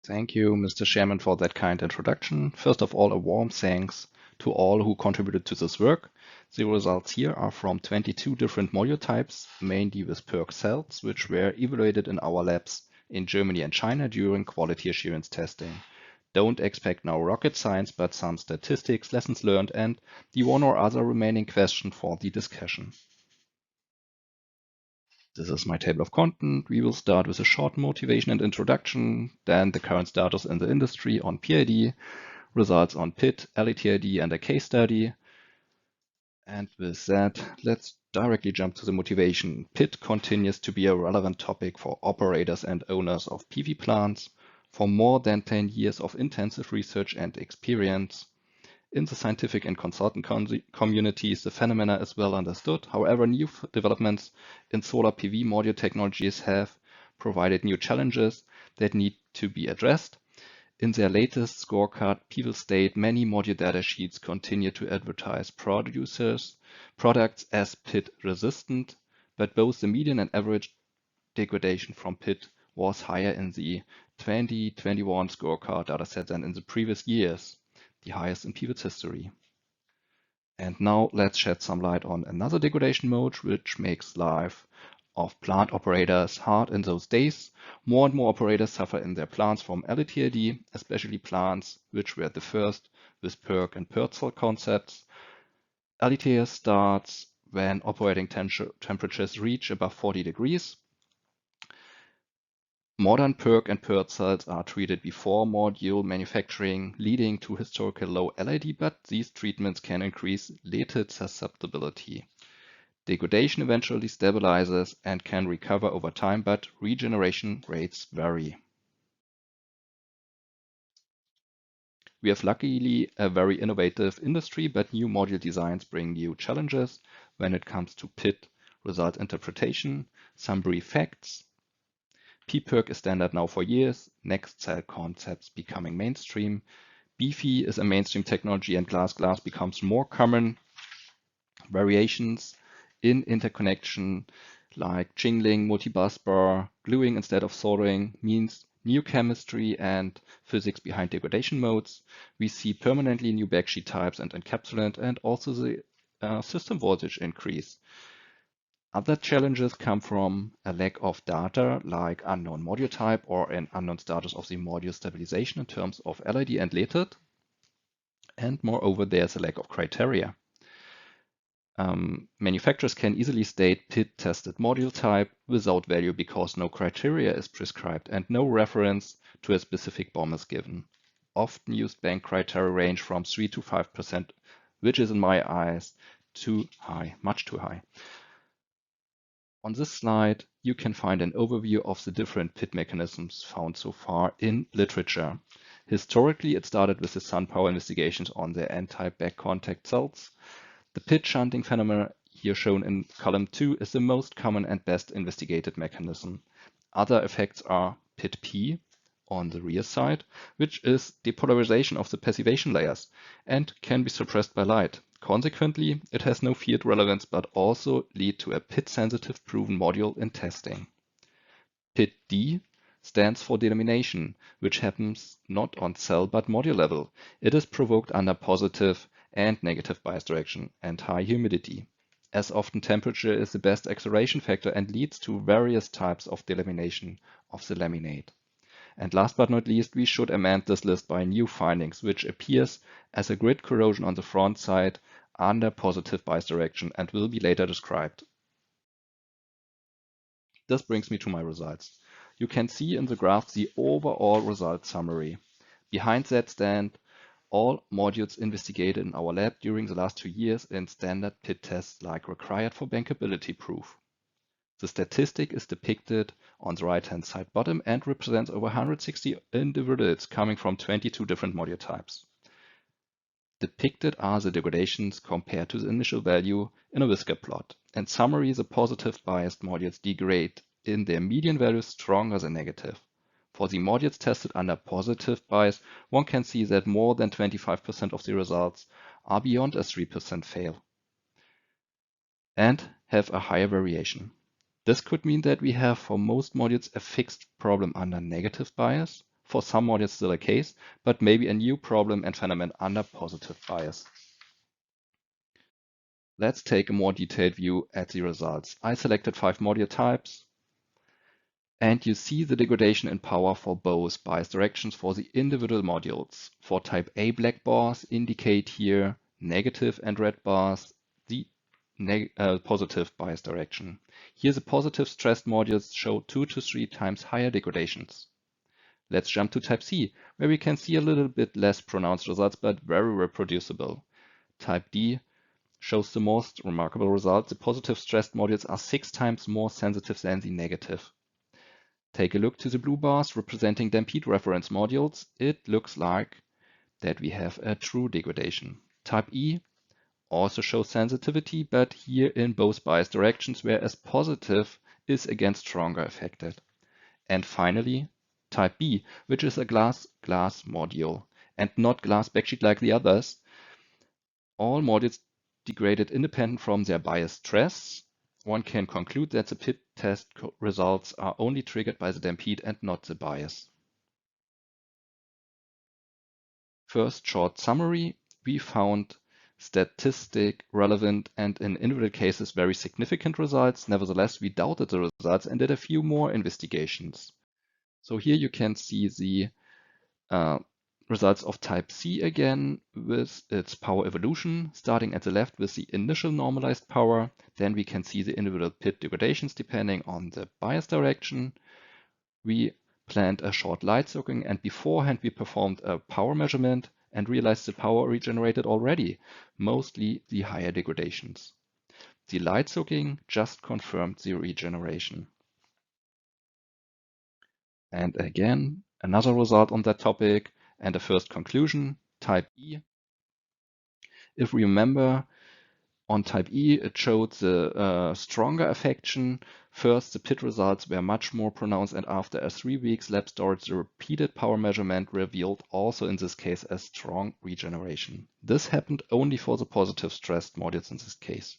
Thank you, Mr. Chairman, for that kind introduction. First of all, a warm thanks to all who contributed to this work. The results here are from 22 different module types, mainly with PERC cells, which were evaluated in our labs in Germany and China during quality assurance testing. Don't expect now rocket science, but some statistics, lessons learned, and the one or other remaining question for the discussion. This is my table of content. We will start with a short motivation and introduction, then the current status in the industry on PID, results on PID, LeTID, and a case study. And with that, let's directly jump to the motivation. PID continues to be a relevant topic for operators and owners of PV plants. For more than 10 years of intensive research and experience in the scientific and consultant communities, the phenomena is well understood. However, new developments in solar PV module technologies have provided new challenges that need to be addressed. In their latest scorecard, people state many module data sheets continue to advertise products as PID resistant, but both the median and average degradation from PID was higher in the 2021 scorecard dataset than in the previous years, the highest in PV's history. And now let's shed some light on another degradation mode, which makes life of plant operators hard in those days. More and more operators suffer in their plants from LeTID, especially plants which were the first with PERC and PERC concepts. LeTID starts when operating temperatures reach above 40 degrees. Modern PERC and PERC cells are treated before module manufacturing, leading to historical low LID, but these treatments can increase LeTID susceptibility. Degradation eventually stabilizes and can recover over time, but regeneration rates vary. We have luckily a very innovative industry, but new module designs bring new challenges when it comes to PID result interpretation. Some brief facts. PERC is standard now for years, next cell concepts becoming mainstream. BFE is a mainstream technology and glass becomes more common. Variations in interconnection like jingling, multi-busbar, gluing instead of soldering means new chemistry and physics behind degradation modes. We see permanently new backsheet types and encapsulant, and also the system voltage increase. Other challenges come from a lack of data like unknown module type or an unknown status of the module stabilization in terms of LID and LeTID. And moreover, there's a lack of criteria. Manufacturers can easily state PID tested module type without value because no criteria is prescribed and no reference to a specific BOM is given. Often used bank criteria range from 3 to 5%, which is in my eyes too high, much too high. On this slide, you can find an overview of the different PID mechanisms found so far in literature. Historically, it started with the SunPower investigations on the N-type back contact cells. The PID shunting phenomenon here shown in column 2 is the most common and best investigated mechanism. Other effects are PID-P on the rear side, which is depolarization of the passivation layers and can be suppressed by light. Consequently, it has no field relevance but also lead to a PID-sensitive proven module in testing. PID-D stands for delamination, which happens not on cell but module level. It is provoked under positive and negative bias direction and high humidity. As often, temperature is the best acceleration factor and leads to various types of delamination of the laminate. And last but not least, we should amend this list by new findings, which appears as a grid corrosion on the front side under positive bias direction and will be later described. This brings me to my results. You can see in the graph the overall result summary. Behind that stand all modules investigated in our lab during the last 2 years in standard PID tests like required for bankability proof. The statistic is depicted on the right-hand side bottom and represents over 160 individuals coming from 22 different module types. Depicted are the degradations compared to the initial value in a whisker plot. In summary, the positive biased modules degrade in their median values stronger than negative. For the modules tested under positive bias, one can see that more than 25% of the results are beyond a 3% fail and have a higher variation. This could mean that we have for most modules a fixed problem under negative bias. for some modules still a case, but maybe a new problem and phenomenon under positive bias. Let's take a more detailed view at the results. I selected 5 module types, and you see the degradation in power for both bias directions for the individual modules. For type A, black bars indicate here negative, and red bars the positive bias direction. Here the positive stressed modules show 2 to 3 times higher degradations. Let's jump to type C, where we can see a little bit less pronounced results, but very reproducible. Type D shows the most remarkable result. The positive stressed modules are 6 times more sensitive than the negative. Take a look to the blue bars representing damped reference modules. It looks like that we have a true degradation. Type E also shows sensitivity, but here in both bias directions, whereas positive is again stronger affected. And finally, type B, which is a glass-glass module and not glass backsheet like the others. All modules degraded independent from their bias stress. One can conclude that the PID test results are only triggered by the damped and not the bias. First, short summary. We found statistic relevant and in individual cases very significant results. Nevertheless, we doubted the results and did a few more investigations. So here you can see the results of type C again with its power evolution, starting at the left with the initial normalized power. Then we can see the individual PID degradations depending on the bias direction. We planned a short light soaking, and beforehand we performed a power measurement and realized the power regenerated already, mostly the higher degradations. The light soaking just confirmed the regeneration. And again, another result on that topic and a first conclusion, type E. If we remember, on type E, it showed the stronger affection. First, the PID results were much more pronounced, and after a 3 weeks lab storage, the repeated power measurement revealed also in this case a strong regeneration. This happened only for the positive stressed modules in this case.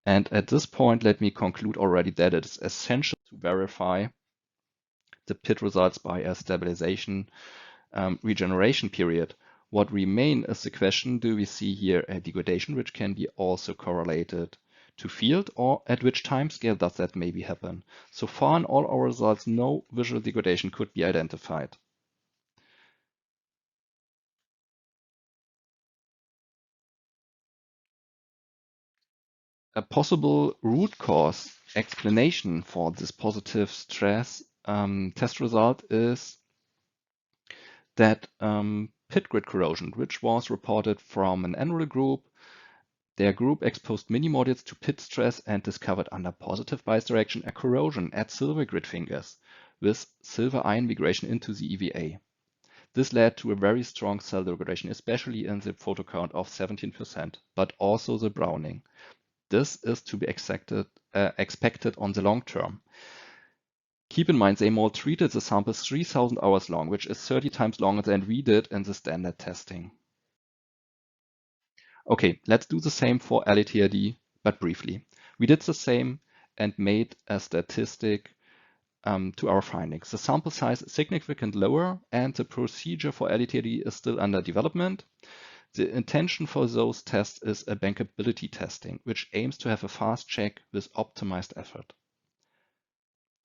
And at this point, let me conclude already that it is essential to verify the PID results by a stabilization regeneration period. What remains is the question, do we see here a degradation which can be also correlated to field, or at which time scale does that maybe happen? So far in all our results, no visual degradation could be identified. A possible root cause explanation for this positive stress test result is that PID grid corrosion, which was reported from an animal group. Their group exposed mini modules to PID stress and discovered under positive bias direction a corrosion at silver grid fingers with silver ion migration into the EVA. This led to a very strong cell degradation, especially in the photocount of 17%, but also the browning. This is to be expected on the long term. Keep in mind, they all treated the samples 3,000 hours long, which is 30 times longer than we did in the standard testing. Okay, let's do the same for LeTID, but briefly. We did the same and made a statistic to our findings. The sample size is significantly lower, and the procedure for LeTID is still under development. The intention for those tests is a bankability testing, which aims to have a fast check with optimized effort.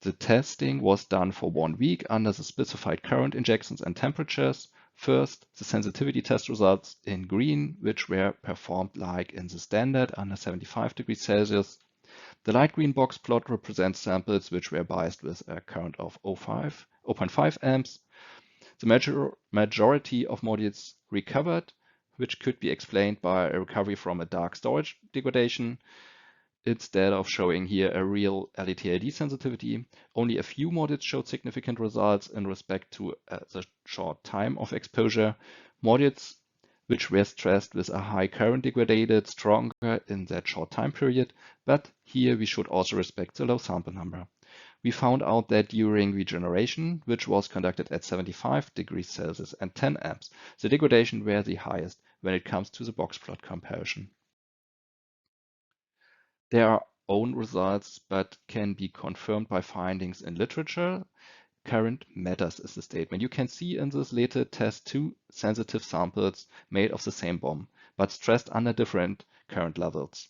The testing was done for 1 week under the specified current injections and temperatures. First, the sensitivity test results in green, which were performed like in the standard under 75 degrees Celsius. The light green box plot represents samples which were biased with a current of 0.5 amps. The majority of modules recovered, which could be explained by a recovery from a dark storage degradation. Instead of showing here a real LeTID sensitivity, only a few modules showed significant results in respect to the short time of exposure. Modules which were stressed with a high current degraded stronger in that short time period, but here we should also respect the low sample number. We found out that during regeneration, which was conducted at 75 degrees Celsius and 10 amps, the degradation were the highest when it comes to the box plot comparison. There are own results, but can be confirmed by findings in literature. current matters is the statement. You can see in this LeTID test 2 sensitive samples made of the same bomb, but stressed under different current levels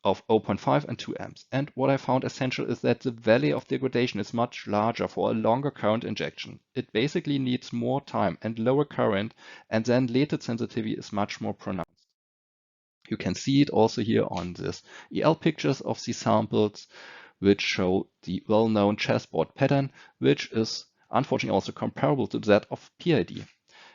of 0.5 and 2 amps. And what I found essential is that the valley of degradation is much larger for a longer current injection. It basically needs more time and lower current, and then LeTID sensitivity is much more pronounced. You can see it also here on this EL pictures of the samples, which show the well-known chessboard pattern, which is unfortunately also comparable to that of PID.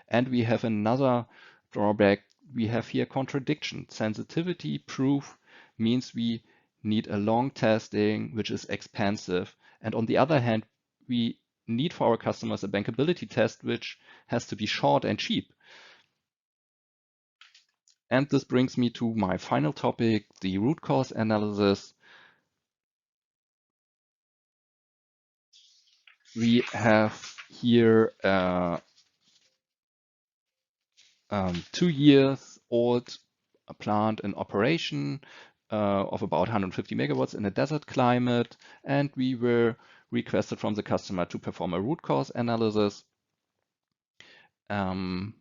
And we have another drawback. We have here contradiction. Sensitivity proof means we need a long testing, which is expensive. And on the other hand, we need for our customers a bankability test, which has to be short and cheap. And this brings me to my final topic, the root cause analysis. We have here 2 years old plant in operation of about 150 megawatts in a desert climate, and we were requested from the customer to perform a root cause analysis. You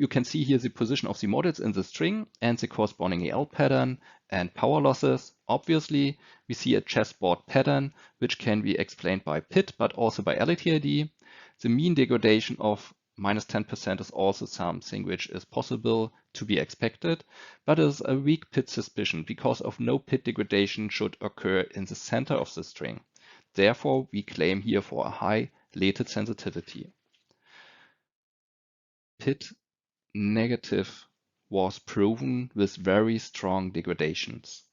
can see here the position of the modules in the string and the corresponding EL pattern and power losses. Obviously, we see a chessboard pattern, which can be explained by PID, but also by LeTID. The mean degradation of -10% is also something which is possible to be expected, but is a weak PID suspicion because of no PID degradation should occur in the center of the string. Therefore, we claim here for a high LeTID sensitivity. PID negative was proven with very strong degradations.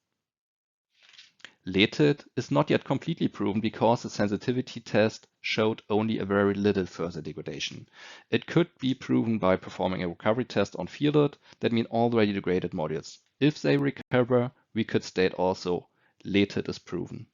LeTID is not yet completely proven because the sensitivity test showed only a very little further degradation. It could be proven by performing a recovery test on fielded, that means already degraded modules. If they recover, we could state also LeTID is proven.